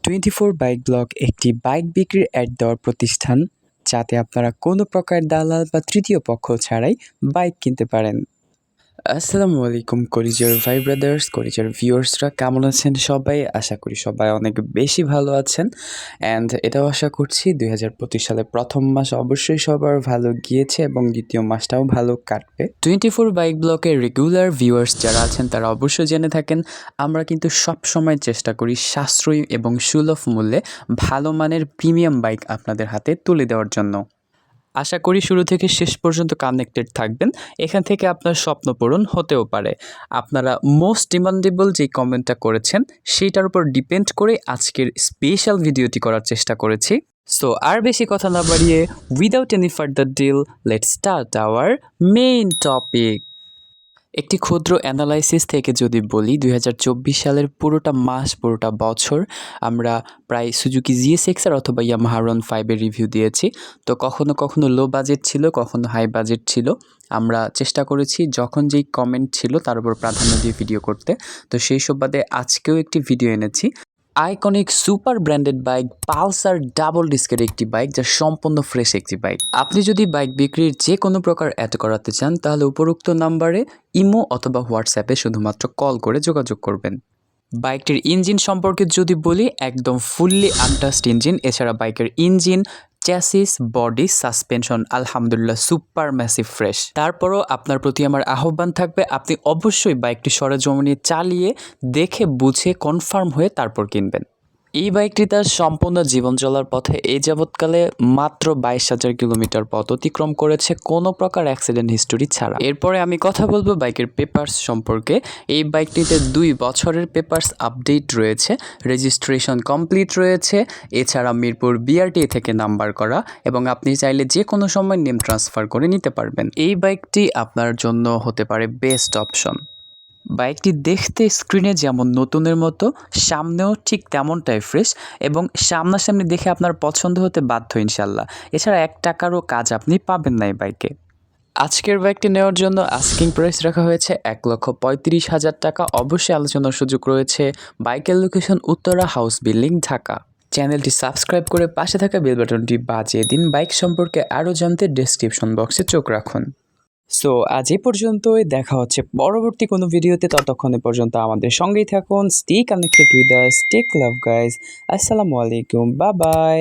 24 bike blog একটি bike বিক্রির add দেওয়ার প্রতিষ্ঠান, যাতে আপনারা কোনো প্রকার দালাল বা তৃতীয় পক্ষ ছাড়াই বাইক কিনতে পারেন। আসসালামু আলাইকুম কলিজার ভাই ব্রাদার্স, কলিজার ভিউয়ার্সরা কেমন আছেন সবাই? আশা করি সবাই অনেক বেশি ভালো আছেন। অ্যান্ড এটাও আশা করছি 2025 সালের প্রথম মাস অবশ্যই সবার ভালো গিয়েছে এবং দ্বিতীয় মাসটাও ভালো কাটবে। 24 বাইক ব্লকের রেগুলার ভিউয়ার্স যারা আছেন তারা অবশ্যই জেনে থাকেন, আমরা কিন্তু সব সময় চেষ্টা করি সাশ্রয়ী এবং সুলভ মূল্যে ভালো মানের প্রিমিয়াম বাইক আপনাদের হাতে তুলে দেওয়ার জন্য। আশা করি শুরু থেকে শেষ পর্যন্ত কানেক্টেড থাকবেন। এখান থেকে আপনার স্বপ্ন পূরণ হতেও পারে। আপনারা মোস্ট ডিমান্ডেবল যে কমেন্টটা করেছেন সেইটার উপর ডিপেন্ড করে আজকের স্পেশাল ভিডিওটি করার চেষ্টা করেছি। সো আর বেশি কথা না বাড়িয়ে, without any further deal, let's start our main topic. একটি ক্ষুদ্র অ্যানালাইসিস থেকে যদি বলি, 2024 সালের পুরোটা মাস, পুরোটা বছর আমরা প্রায় সুজুকি জিএসএক্সআর অথবা ইয়ামাহা RON5 এর রিভিউ দিয়েছি। তো কখনো কখনো লো বাজেট ছিল, কখনো হাই বাজেট ছিল। আমরা চেষ্টা করেছি যখন যেই কমেন্ট ছিল তার উপর প্রাধান্য দিয়ে ভিডিও করতে। তো সেই সুবাদে আজকেও একটি ভিডিও এনেছি। Iconic super branded bike Pulsar double ডিস্কের একটি বাইক, যা সম্পূর্ণ ফ্রেশ একটি বাইক। আপনি যদি বাইক বিক্রির যে কোনো প্রকার অ্যাড করাতে চান তাহলে উপরোক্ত নাম্বারে ইমো অথবা হোয়াটসঅ্যাপে শুধুমাত্র কল করে যোগাযোগ করবেন। বাইকটির ইঞ্জিন সম্পর্কে যদি বলি, একদম ফুললি আনটাস্ট ইঞ্জিন। এছাড়া বাইকের ইঞ্জিন, চ্যাসিস, বডি, সাসপেনশন আলহামদুলিল্লাহ সুপার ম্যাসিভ ফ্রেশ। তারপরও আপনার প্রতি আমার আহ্বান থাকবে, আপনি অবশ্যই বাইকটি সরেজমিনে চালিয়ে দেখে বুঝে কনফার্ম হয়ে তারপর কিনবেন। এই বাইকটি তার সম্পূর্ণ জীবন চলার পথে এই যাবৎকালে মাত্র 22,000 কিলোমিটার পথ অতিক্রম করেছে, কোনো প্রকার অ্যাক্সিডেন্ট হিস্টোরি ছাড়া। এরপরে আমি কথা বলবো বাইকের পেপারস সম্পর্কে। এই বাইকটিতে 2 বছরের পেপারস আপডেট রয়েছে, রেজিস্ট্রেশন কমপ্লিট রয়েছে। এছাড়া মিরপুর BRT থেকে নাম্বার করা, এবং আপনি চাইলে যে কোনো সময় নেম ট্রান্সফার করে নিতে পারবেন। এই বাইকটি আপনার জন্য হতে পারে বেস্ট অপশন। বাইকটি দেখতে স্ক্রিনে যেমন নতুনের মতো, সামনেও ঠিক তেমনটাই ফ্রেশ, এবং সামনাসামনি দেখে আপনার পছন্দ হতে বাধ্য ইনশাল্লাহ। এছাড়া 1 টাকারও কাজ আপনি পাবেন না এই বাইকে। আজকের বাইকটি নেওয়ার জন্য আস্কিং প্রাইস রাখা হয়েছে 1,35,000 টাকা। অবশ্যই আলোচনার সুযোগ রয়েছে। বাইকের location Uttara house building, Dhaka. চ্যানেলটি সাবস্ক্রাইব করে পাশে থাকা বেল বাটনটি বাজিয়ে দিন। বাইক সম্পর্কে আরও জানতে ডেসক্রিপশন বক্সে চোখ রাখুন। সো আজ এই পর্যন্তই, দেখা হচ্ছে পরবর্তী কোনো ভিডিওতে। ততক্ষণে পর্যন্ত আমাদের সঙ্গেই থাকুন। Stay connected with us, take love guys. আসসালামু আলাইকুম, বাই বাই।